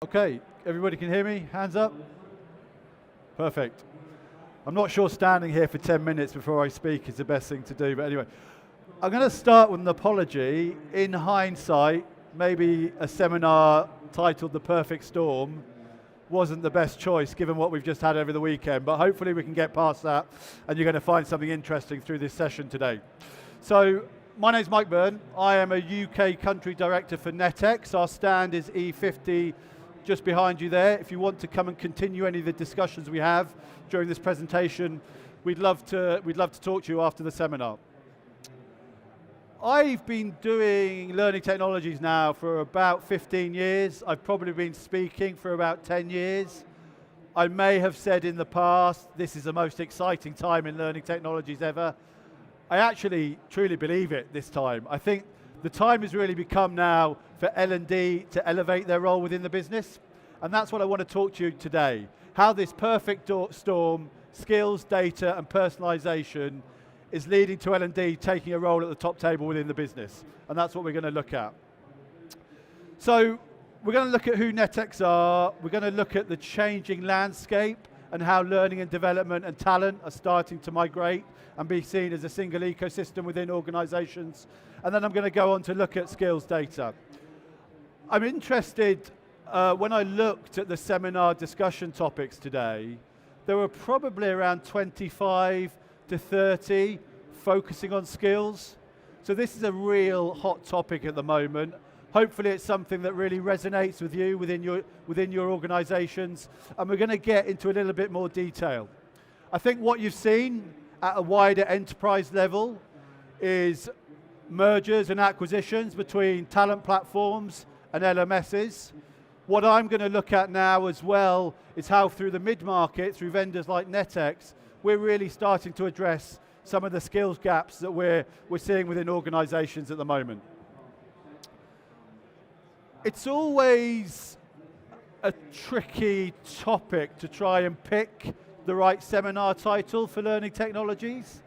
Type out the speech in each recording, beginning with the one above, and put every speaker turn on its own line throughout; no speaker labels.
Okay, everybody can hear me? Hands up? Perfect. I'm not sure standing here for 10 minutes before I speak is the best thing to do, but anyway. I'm going to start with an apology. In hindsight, maybe a seminar titled The Perfect Storm wasn't the best choice given what we've just had over the weekend, but hopefully we can get past that and you're going to find something interesting through this session today. So, my name's Mike Byrne. I am a UK country director for Netex. Our stand is E50 just behind you there. If you want to come and continue any of the discussions we have during this presentation, we'd love to talk to you after the seminar. I've been doing learning technologies now for about 15 years. I've probably been speaking for about 10 years. I may have said in the past, this is the most exciting time in learning technologies ever. I actually truly believe it this time. I think the time has really become now for L&D to elevate their role within the business. And that's what I want to talk to you today. How this perfect storm, skills, data, and personalisation is leading to L&D taking a role at the top table within the business. And that's what we're going to look at. So we're going to look at who Netex are. We're going to look at the changing landscape and how learning and development and talent are starting to migrate and be seen as a single ecosystem within organizations. And then I'm going to go on to look at skills data. I'm interested, when I looked at the seminar discussion topics today, there were probably around 25 to 30 focusing on skills. So this is a real hot topic at the moment. Hopefully it's something that really resonates with you within your organizations, and we're going to get into a little bit more detail. I think what you've seen at a wider enterprise level is mergers and acquisitions between talent platforms and LMSs. What I'm going to look at now as well is how through the mid-market, through vendors like Netex, we're really starting to address some of the skills gaps that we're seeing within organizations at the moment. It's always a tricky topic to try and pick the right seminar title for learning technologies.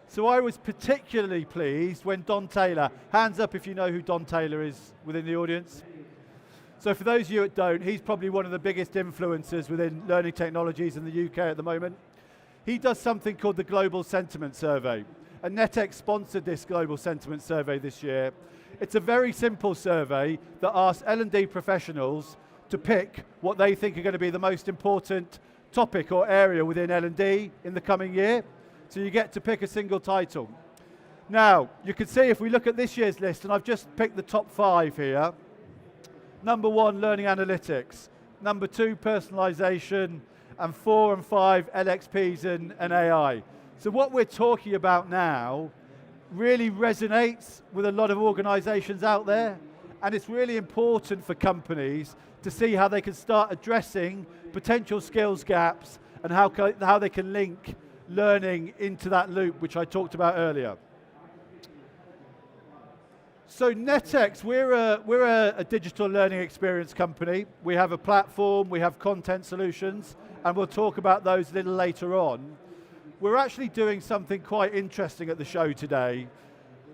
So I was particularly pleased when Don Taylor, hands up if you know who Don Taylor is within the audience. So for those of you that don't, he's probably one of the biggest influencers within learning technologies in the UK at the moment. He does something called the Global Sentiment Survey, and Netex sponsored this Global Sentiment Survey this year. It's a very simple survey that asks L&D professionals to pick what they think are going to be the most important topic or area within L&D in the coming year. So you get to pick a single title. Now, you can see if we look at this year's list, and I've just picked the top 5 here. Number 1, learning analytics. Number 2, personalisation. And 4 and 5, LXPs and AI. So what we're talking about now really resonates with a lot of organizations out there, and it's really important for companies to see how they can start addressing potential skills gaps and how they can link learning into that loop, which I talked about earlier. So Netex, we're a digital learning experience company. We have a platform, we have content solutions, and we'll talk about those a little later on. We're actually doing something quite interesting at the show today.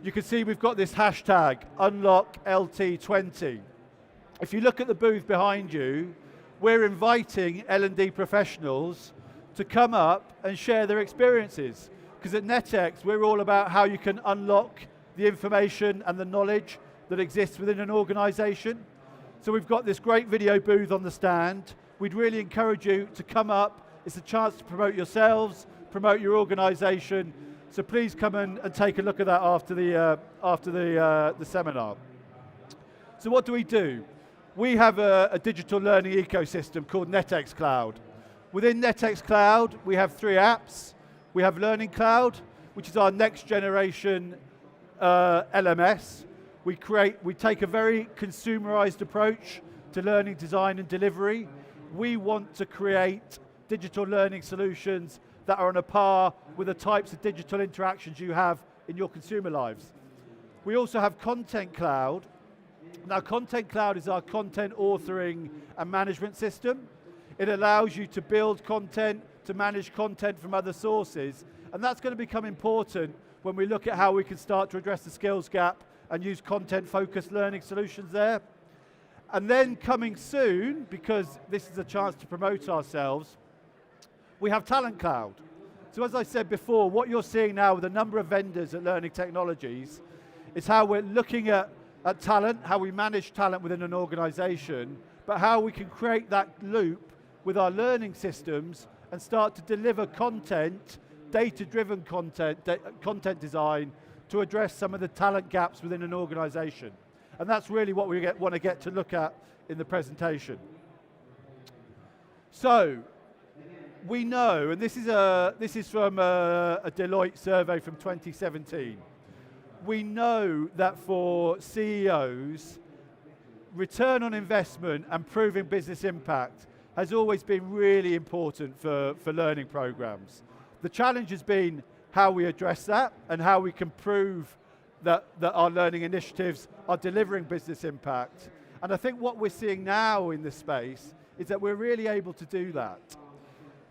You can see we've got this hashtag, UnlockLT20. If you look at the booth behind you, we're inviting L&D professionals to come up and share their experiences. Because at Netex, we're all about how you can unlock the information and the knowledge that exists within an organization. So we've got this great video booth on the stand. We'd really encourage you to come up. It's a chance to promote yourselves, promote your organization. So please come and take a look at that after the seminar. So what do? We have a digital learning ecosystem called Netex Cloud. Within Netex Cloud, we have 3 apps. We have Learning Cloud, which is our next generation LMS. We take a very consumerized approach to learning design and delivery. We want to create digital learning solutions that are on a par with the types of digital interactions you have in your consumer lives. We also have Content Cloud. Now, Content Cloud is our content authoring and management system. It allows you to build content, to manage content from other sources, and that's going to become important when we look at how we can start to address the skills gap and use content-focused learning solutions there. And then coming soon, because this is a chance to promote ourselves, we have Talent Cloud. So as I said before, what you're seeing now with a number of vendors at Learning Technologies is how we're looking at talent, how we manage talent within an organization, but how we can create that loop with our learning systems and start to deliver content, data-driven content design to address some of the talent gaps within an organization. And that's really what we want to get to look at in the presentation. So, we know, and this is from a Deloitte survey from 2017, we know that for CEOs, return on investment and proving business impact has always been really important for learning programs. The challenge has been how we address that and how we can prove that our learning initiatives are delivering business impact. And I think what we're seeing now in this space is that we're really able to do that.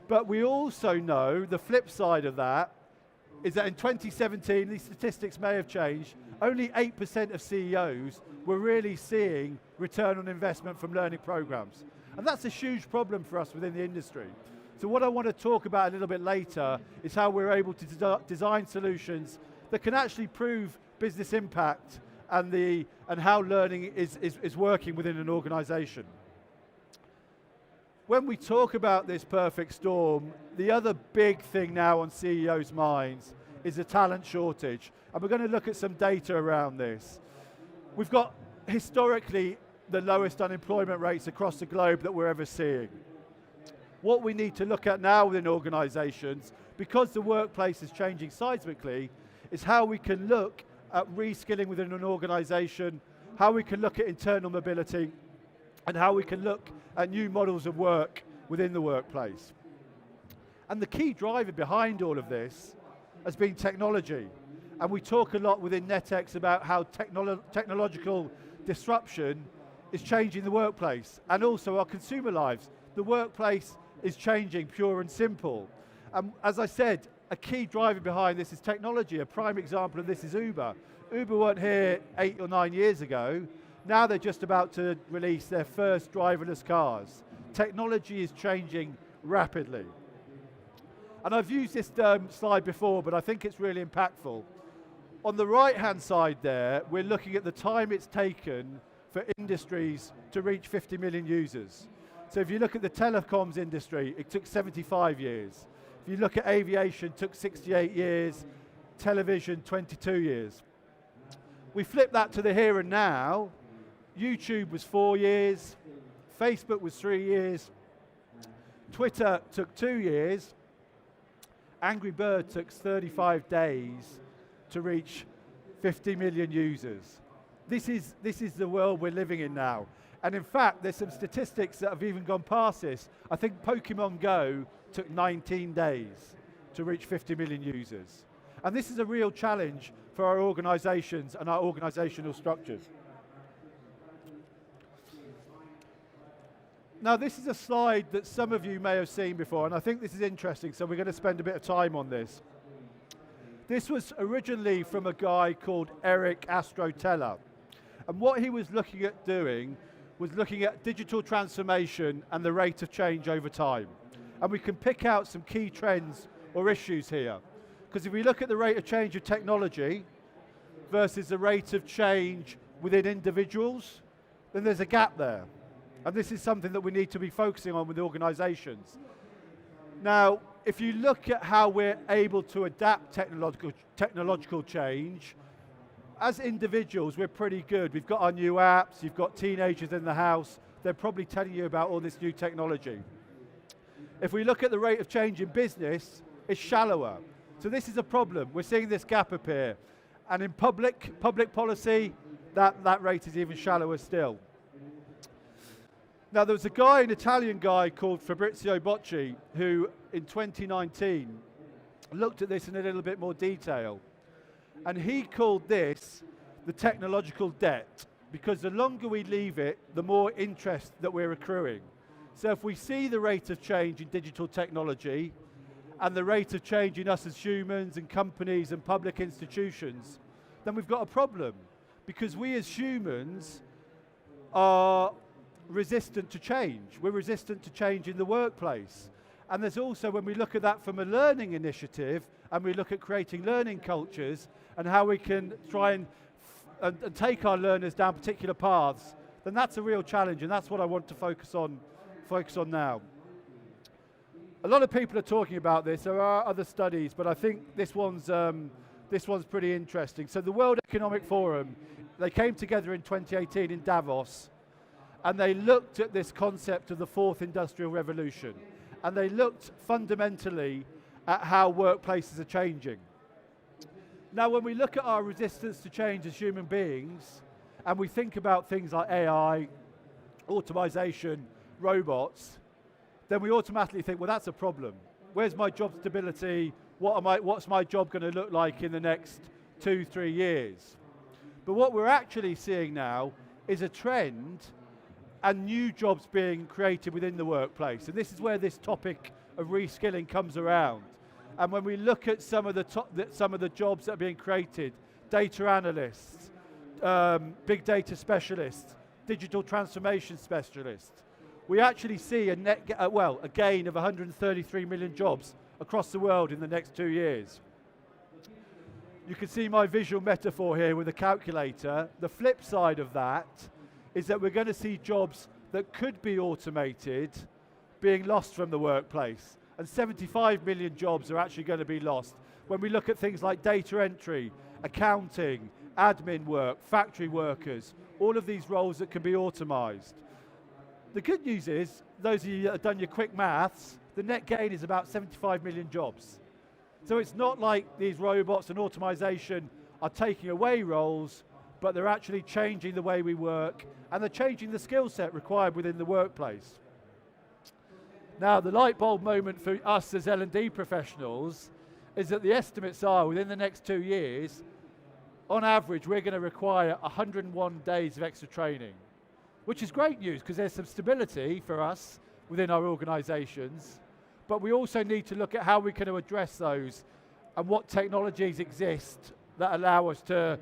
But we also know the flip side of that is that in 2017, these statistics may have changed, only 8% of CEOs were really seeing return on investment from learning programs. And that's a huge problem for us within the industry. So what I want to talk about a little bit later is how we're able to design solutions that can actually prove business impact and how learning is working within an organization. When we talk about this perfect storm, the other big thing now on CEOs' minds is a talent shortage. And we're going to look at some data around this. We've got historically the lowest unemployment rates across the globe that we're ever seeing. What we need to look at now within organizations, because the workplace is changing seismically, is how we can look at reskilling within an organization, how we can look at internal mobility, and how we can look at new models of work within the workplace. And the key driver behind all of this has been technology. And we talk a lot within Netex about how technological disruption is changing the workplace and also our consumer lives. The workplace is changing, pure and simple. As I said, a key driver behind this is technology. A prime example of this is Uber. Uber weren't here 8 or 9 years ago. Now they're just about to release their first driverless cars. Technology is changing rapidly. And I've used this slide before, but I think it's really impactful. On the right-hand side there, we're looking at the time it's taken for industries to reach 50 million users. So if you look at the telecoms industry, it took 75 years. If you look at aviation, it took 68 years. Television, 22 years. We flip that to the here and now. YouTube was 4 years. Facebook was 3 years. Twitter took 2 years. Angry Bird took 35 days to reach 50 million users. This is the world we're living in now. And in fact, there's some statistics that have even gone past this. I think Pokemon Go took 19 days to reach 50 million users. And this is a real challenge for our organizations and our organizational structures. Now, this is a slide that some of you may have seen before, and I think this is interesting, so we're going to spend a bit of time on this. This was originally from a guy called Eric Astrotella. And what he was looking at doing was looking at digital transformation and the rate of change over time. And we can pick out some key trends or issues here. Because if we look at the rate of change of technology versus the rate of change within individuals, then there's a gap there. And this is something that we need to be focusing on with organizations. Now, if you look at how we're able to adapt technological change, as individuals, we're pretty good. We've got our new apps, you've got teenagers in the house, they're probably telling you about all this new technology. If we look at the rate of change in business, it's shallower. So this is a problem. We're seeing this gap appear. And in public policy, that rate is even shallower still. Now, there was a guy, an Italian guy called Fabrizio Bocci, who in 2019 looked at this in a little bit more detail. And he called this the technological debt, because the longer we leave it, the more interest that we're accruing. So if we see the rate of change in digital technology and the rate of change in us as humans and companies and public institutions, then we've got a problem. Because we as humans are resistant to change. We're resistant to change in the workplace. And there's also, when we look at that from a learning initiative, and we look at creating learning cultures and how we can try and take our learners down particular paths, then that's a real challenge, and that's what I want to focus on now. A lot of people are talking about this. There are other studies, but I think this one's pretty interesting. So the World Economic Forum, they came together in 2018 in Davos, and they looked at this concept of the fourth industrial revolution, and they looked fundamentally at how workplaces are changing. Now, when we look at our resistance to change as human beings, and we think about things like AI, automisation, robots, then we automatically think, well, that's a problem. Where's my job stability? What's my job going to look like in the next 2-3 years? But what we're actually seeing now is a trend and new jobs being created within the workplace. And this is where this topic of reskilling comes around. And when we look at some of the jobs that are being created, data analysts, big data specialists, digital transformation specialists, we actually see a gain of 133 million jobs across the world in the next 2 years. You can see my visual metaphor here with a calculator. The flip side of that is that we're going to see jobs that could be automated being lost from the workplace. And 75 million jobs are actually going to be lost. When we look at things like data entry, accounting, admin work, factory workers, all of these roles that can be automised. The good news is, those of you that have done your quick maths, the net gain is about 75 million jobs. So it's not like these robots and automisation are taking away roles, but they're actually changing the way we work, and they're changing the skill set required within the workplace. Now, the light bulb moment for us as L&D professionals is that the estimates are within the next 2 years, on average, we're going to require 101 days of extra training, which is great news because there's some stability for us within our organisations, but we also need to look at how we can address those and what technologies exist that allow us to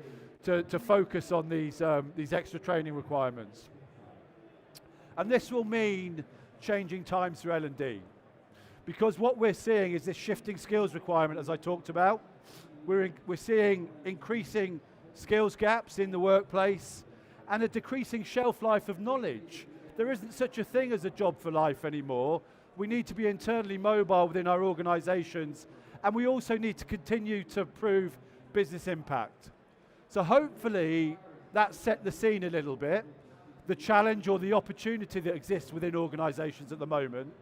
focus on these extra training requirements. And this will mean changing times for L&D, because what we're seeing is this shifting skills requirement, as I talked about. We're seeing increasing skills gaps in the workplace and a decreasing shelf life of knowledge. There isn't such a thing as a job for life anymore. We need to be internally mobile within our organisations, and we also need to continue to prove business impact. So hopefully that set the scene a little bit, the challenge or the opportunity that exists within organisations at the moment.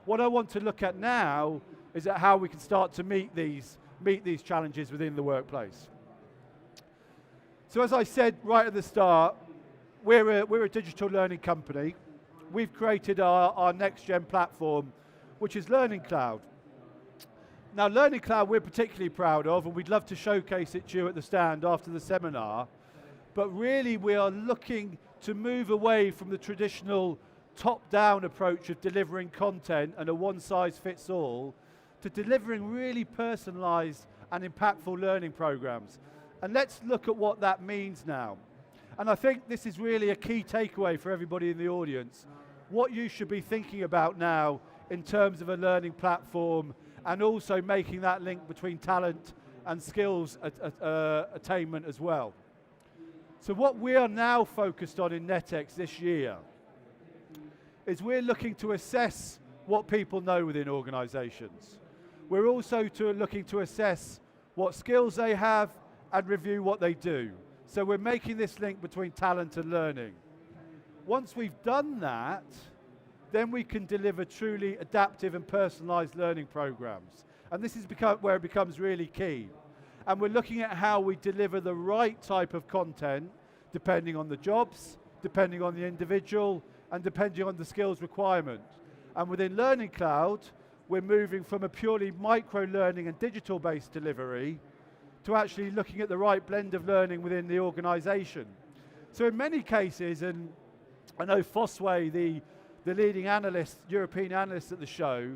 What I want to look at now is at how we can start to meet these challenges within the workplace. So as I said right at the start, we're a digital learning company. We've created our next-gen platform, which is Learning Cloud. Now, Learning Cloud we're particularly proud of, and we'd love to showcase it to you at the stand after the seminar, but really we are looking to move away from the traditional top-down approach of delivering content and a one-size-fits-all to delivering really personalised and impactful learning programs. And let's look at what that means now. And I think this is really a key takeaway for everybody in the audience, what you should be thinking about now in terms of a learning platform, and also making that link between talent and skills attainment as well. So what we are now focused on in Netex this year is we're looking to assess what people know within organisations. We're also looking to assess what skills they have and review what they do. So we're making this link between talent and learning. Once we've done that, then we can deliver truly adaptive and personalised learning programs. And this is where it becomes really key. And we're looking at how we deliver the right type of content depending on the jobs, depending on the individual, and depending on the skills requirement. And within Learning Cloud, we're moving from a purely micro-learning and digital-based delivery to actually looking at the right blend of learning within the organisation. So in many cases, and I know Fosway, the leading analyst, European analyst at the show,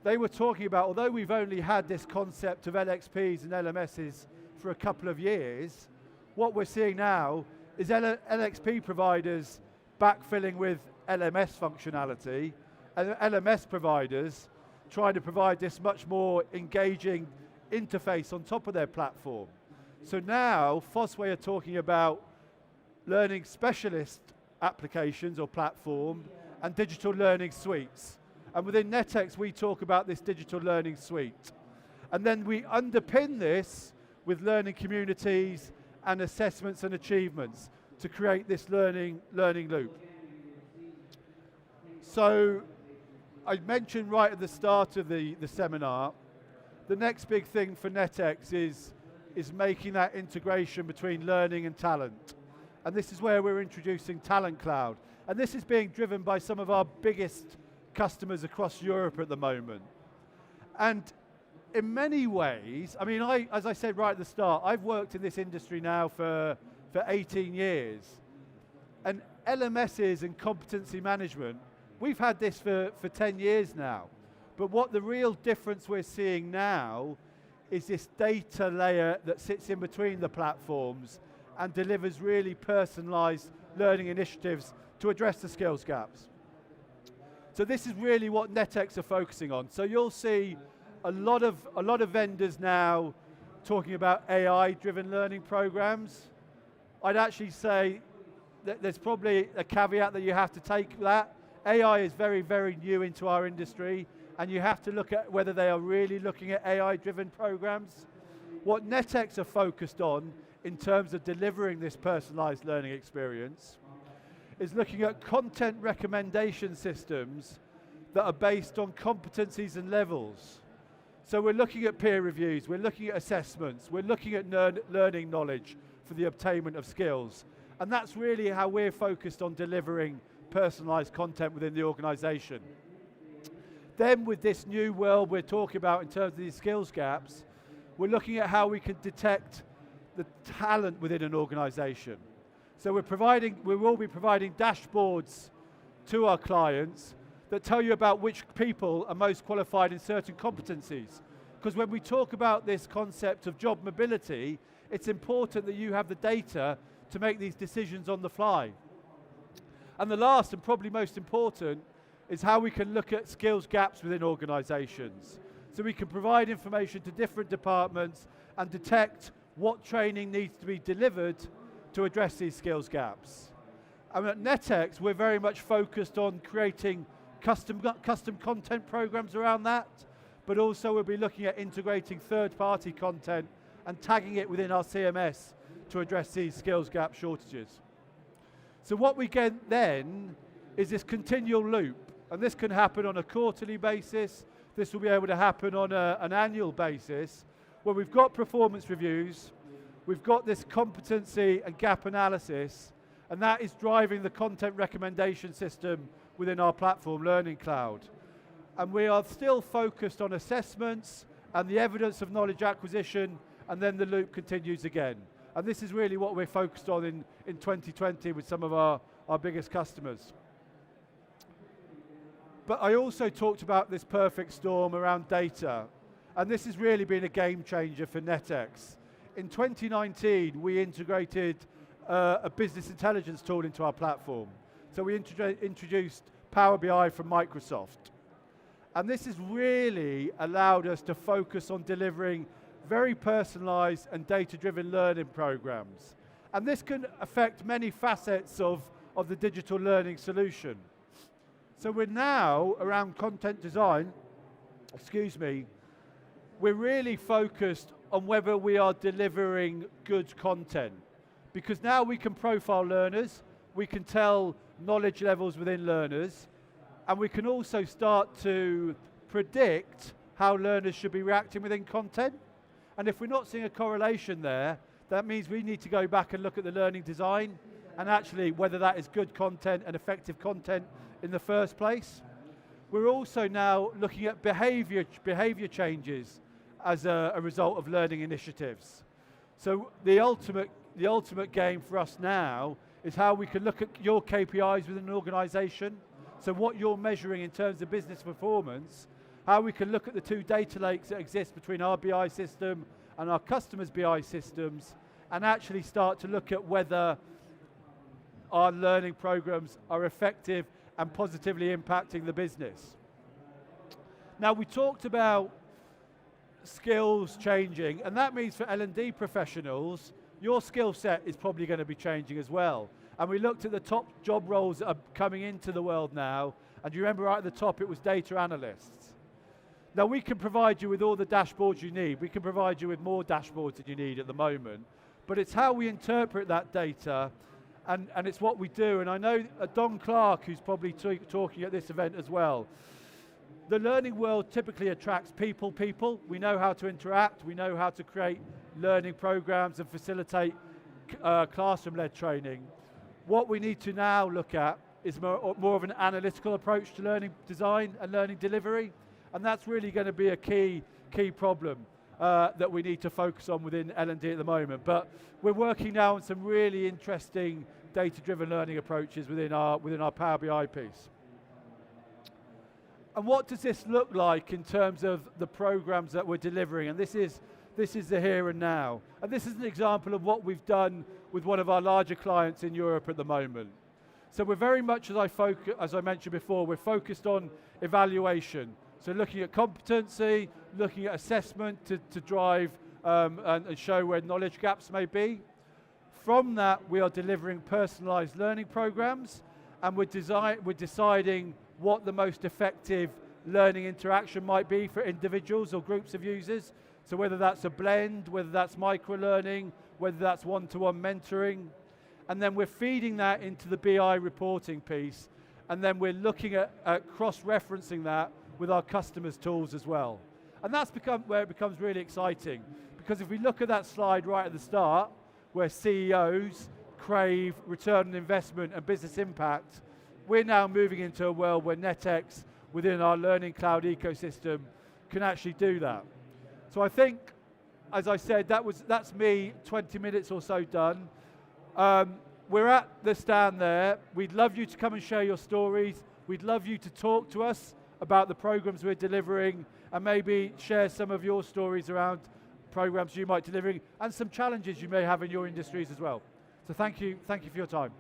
they were talking about, although we've only had this concept of LXPs and LMSs for a couple of years, what we're seeing now is LXP providers backfilling with LMS functionality, and LMS providers trying to provide this much more engaging interface on top of their platform. So now, Fosway are talking about learning specialist applications or platform and digital learning suites. And within Netex, we talk about this digital learning suite. And then we underpin this with learning communities and assessments and achievements to create this learning loop. So I mentioned right at the start of the seminar, the next big thing for Netex is making that integration between learning and talent. And this is where we're introducing Talent Cloud. And this is being driven by some of our biggest customers across Europe at the moment. And in many ways, I mean, as I said right at the start, I've worked in this industry now for 18 years. And LMSs and competency management, we've had this for 10 years now. But what the real difference we're seeing now is this data layer that sits in between the platforms and delivers really personalized learning initiatives to address the skills gaps. So this is really what Netex are focusing on. So you'll see a lot of vendors now talking about AI-driven learning programs. I'd actually say that there's probably a caveat that you have to take that. AI is very, very new into our industry, and you have to look at whether they are really looking at AI-driven programs. What Netex are focused on in terms of delivering this personalized learning experience is looking at content recommendation systems that are based on competencies and levels. So we're looking at peer reviews, we're looking at assessments, we're looking at learning knowledge for the obtainment of skills. And that's really how we're focused on delivering personalized content within the organization. Then with this new world we're talking about in terms of these skills gaps, we're looking at how we can detect the talent within an organization. So we will be providing dashboards to our clients that tell you about which people are most qualified in certain competencies. Because when we talk about this concept of job mobility, it's important that you have the data to make these decisions on the fly. And the last and probably most important is how we can look at skills gaps within organizations. So we can provide information to different departments and detect what training needs to be delivered to address these skills gaps. And at Netex, we're very much focused on creating custom content programs around that, but also we'll be looking at integrating third-party content and tagging it within our CMS to address these skills gap shortages. So what we get then is this continual loop, and this can happen on a quarterly basis, this will be able to happen on an annual basis, where we've got performance reviews, we've got this competency and gap analysis, and that is driving the content recommendation system within our platform, Learning Cloud. And we are still focused on assessments and the evidence of knowledge acquisition, and then the loop continues again. And this is really what we're focused on in 2020 with some of our biggest customers. But I also talked about this perfect storm around data, and this has really been a game changer for Netex. In 2019, we integrated a business intelligence tool into our platform. So we introduced Power BI from Microsoft. And this has really allowed us to focus on delivering very personalized and data-driven learning programs. And this can affect many facets of the digital learning solution. So we're now, around content design, we're really focused on whether we are delivering good content. Because now we can profile learners, we can tell knowledge levels within learners, and we can also start to predict how learners should be reacting within content. And if we're not seeing a correlation there, that means we need to go back and look at the learning design and actually whether that is good content and effective content in the first place. We're also now looking at behavior changes as a result of learning initiatives. So the ultimate game for us now is how we can look at your KPIs within an organization. So what you're measuring in terms of business performance, how we can look at the two data lakes that exist between our BI system and our customers' BI systems, and actually start to look at whether our learning programs are effective and positively impacting the business. Now, we talked about skills changing, and that means for L&D professionals, your skill set is probably going to be changing as well. And we looked at the top job roles that are coming into the world now, and you remember right at the top it was data analysts. Now, we can provide you with all the dashboards you need. We can provide you with more dashboards than you need at the moment, but it's how we interpret that data, and it's what we do. And I know Don Clark, who's probably talking at this event as well, the learning world typically attracts people. We know how to interact, we know how to create learning programs and facilitate classroom-led training. What we need to now look at is more of an analytical approach to learning design and learning delivery, and that's really going to be a key problem that we need to focus on within L&D at the moment. But we're working now on some really interesting data-driven learning approaches within our Power BI piece. And what does this look like in terms of the programs that we're delivering? And this is the here and now. And this is an example of what we've done with one of our larger clients in Europe at the moment. So we're very much, as I mentioned before, we're focused on evaluation. So looking at competency, looking at assessment to drive and show where knowledge gaps may be. From that, we are delivering personalised learning programs, and we're deciding what the most effective learning interaction might be for individuals or groups of users. So whether that's a blend, whether that's micro-learning, whether that's one-to-one mentoring. And then we're feeding that into the BI reporting piece, and then we're looking at cross-referencing that with our customers' tools as well. And that's where it becomes really exciting, because if we look at that slide right at the start, where CEOs crave return on investment and business impact, we're now moving into a world where Netex, within our learning cloud ecosystem, can actually do that. So I think, as I said, that's me, 20 minutes or so done. We're at the stand there. We'd love you to come and share your stories. We'd love you to talk to us about the programs we're delivering, and maybe share some of your stories around programs you might be delivering, and some challenges you may have in your industries as well. So thank you for your time.